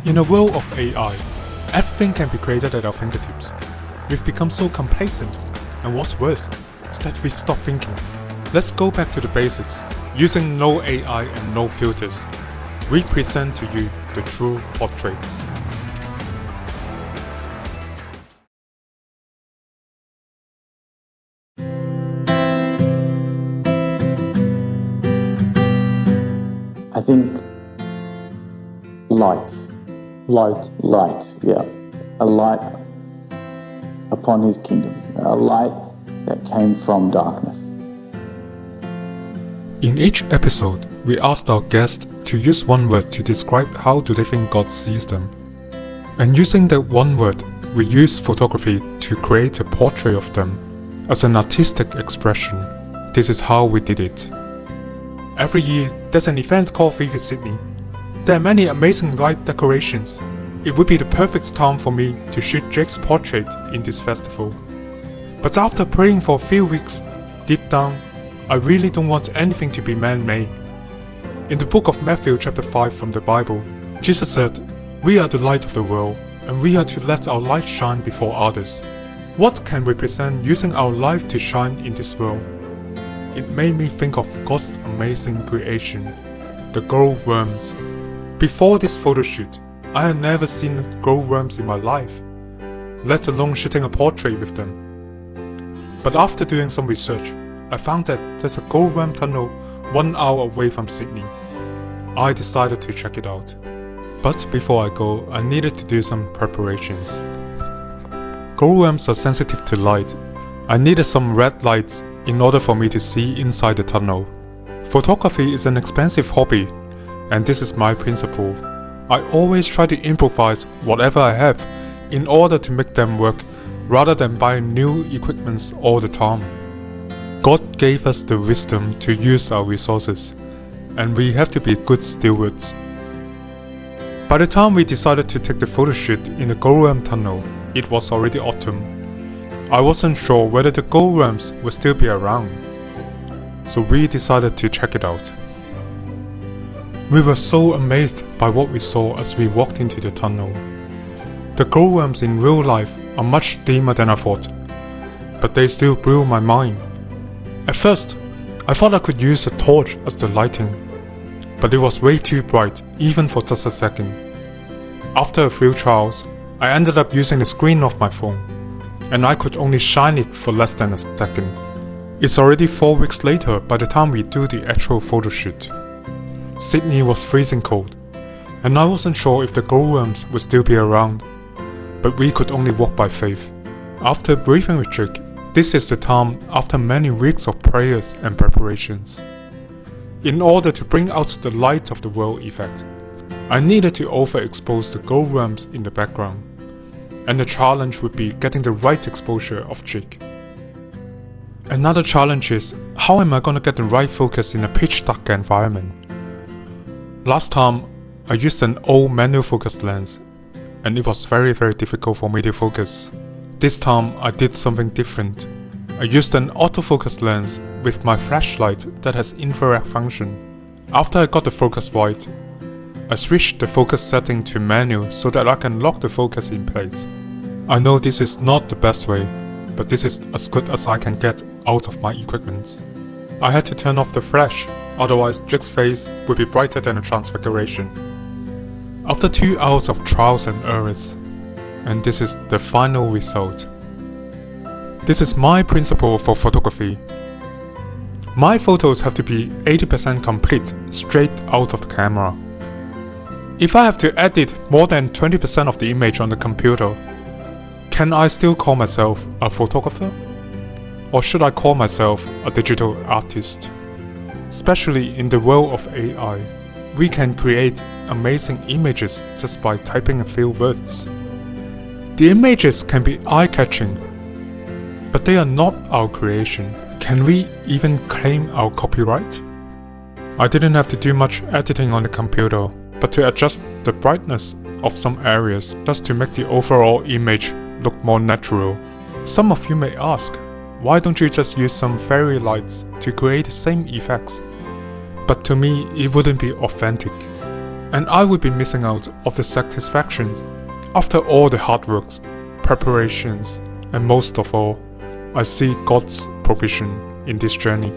In a world of AI, everything can be created at our fingertips. We've become so complacent, and what's worse is that we've stopped thinking. Let's go back to the basics. Using no AI and no filters, we present to you the true portraits. I think light, yeah. A light upon his kingdom, a light that came from darkness. In each episode, we asked our guests to use one word to describe how do they think God sees them. And using that one word, we use photography to create a portrait of them. As an artistic expression, this is how we did it. Every year, there's an event called Vivid Sydney. There are many amazing light decorations. It would be the perfect time for me to shoot Jake's portrait in this festival. But after praying for a few weeks, deep down, I really don't want anything to be man-made. In the book of Matthew chapter 5 from the Bible, Jesus said, "We are the light of the world, and we are to let our light shine before others." What can we present using our life to shine in this world? It made me think of God's amazing creation, the glowworms. Before this photo shoot, I had never seen glowworms in my life, let alone shooting a portrait with them. But after doing some research, I found that there's a glowworm tunnel 1 hour away from Sydney. I decided to check it out. But before I go, I needed to do some preparations. Glowworms are sensitive to light. I needed some red lights in order for me to see inside the tunnel. Photography is an expensive hobby, and this is my principle. I always try to improvise whatever I have in order to make them work rather than buying new equipment all the time. God gave us the wisdom to use our resources, and we have to be good stewards. By the time we decided to take the photo shoot in the glowworm tunnel, it was already autumn. I wasn't sure whether the glowworms would still be around, so we decided to check it out. We were so amazed by what we saw as we walked into the tunnel. The glowworms in real life are much dimmer than I thought, but they still blew my mind. At first, I thought I could use a torch as the lighting, but it was way too bright even for just a second. After a few trials, I ended up using the screen of my phone, and I could only shine it for less than a second. It's already 4 weeks later by the time we do the actual photo shoot. Sydney was freezing cold, and I wasn't sure if the glowworms would still be around, but we could only walk by faith. After briefing with Jake, this is the time after many weeks of prayers and preparations. In order to bring out the light of the world effect, I needed to overexpose the glowworms in the background, and the challenge would be getting the right exposure of Jake. Another challenge is, how am I gonna get the right focus in a pitch dark environment? Last time, I used an old manual focus lens, and it was very difficult for me to focus. This time, I did something different. I used an autofocus lens with my flashlight that has infrared function. After I got the focus right, I switched the focus setting to manual so that I can lock the focus in place. I know this is not the best way, but this is as good as I can get out of my equipment. I had to turn off the flash, otherwise Jake's face would be brighter than a transfiguration. After 2 hours of trials and errors, and this is the final result. This is my principle for photography. My photos have to be 80% complete straight out of the camera. If I have to edit more than 20% of the image on the computer, can I still call myself a photographer? Or should I call myself a digital artist? Especially in the world of AI, we can create amazing images just by typing a few words. The images can be eye-catching, but they are not our creation. Can we even claim our copyright? I didn't have to do much editing on the computer, but to adjust the brightness of some areas just to make the overall image look more natural. Some of you may ask, why don't you just use some fairy lights to create the same effects? But to me, it wouldn't be authentic. and I would be missing out of the satisfactions after all the hard works, preparations, and most of all, I see God's provision in this journey.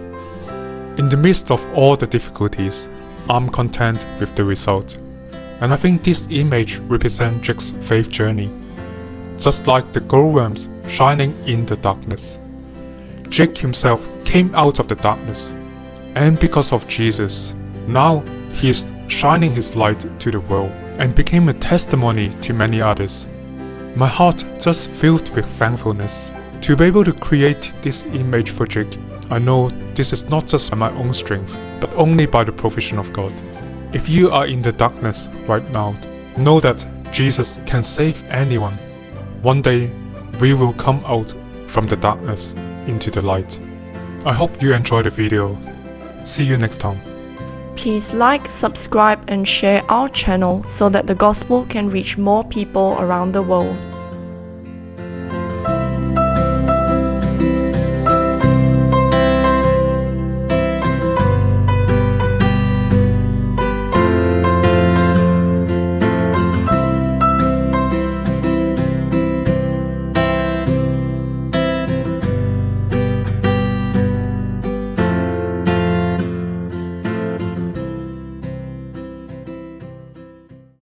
In the midst of all the difficulties, I'm content with the result, and I think this image represents Jake's faith journey, just like the glowworms shining in the darkness. Jake himself came out of the darkness, and because of Jesus, now he is shining his light to the world and became a testimony to many others. My heart just filled with thankfulness to be able to create this image for Jake. I know this is not just by my own strength, but only by the provision of God. If you are in the darkness right now, know that Jesus can save anyone. One day, we will come out from the darkness into the light. I hope you enjoyed the video. See you next time. Please like, subscribe and share our channel so that the gospel can reach more people around the world.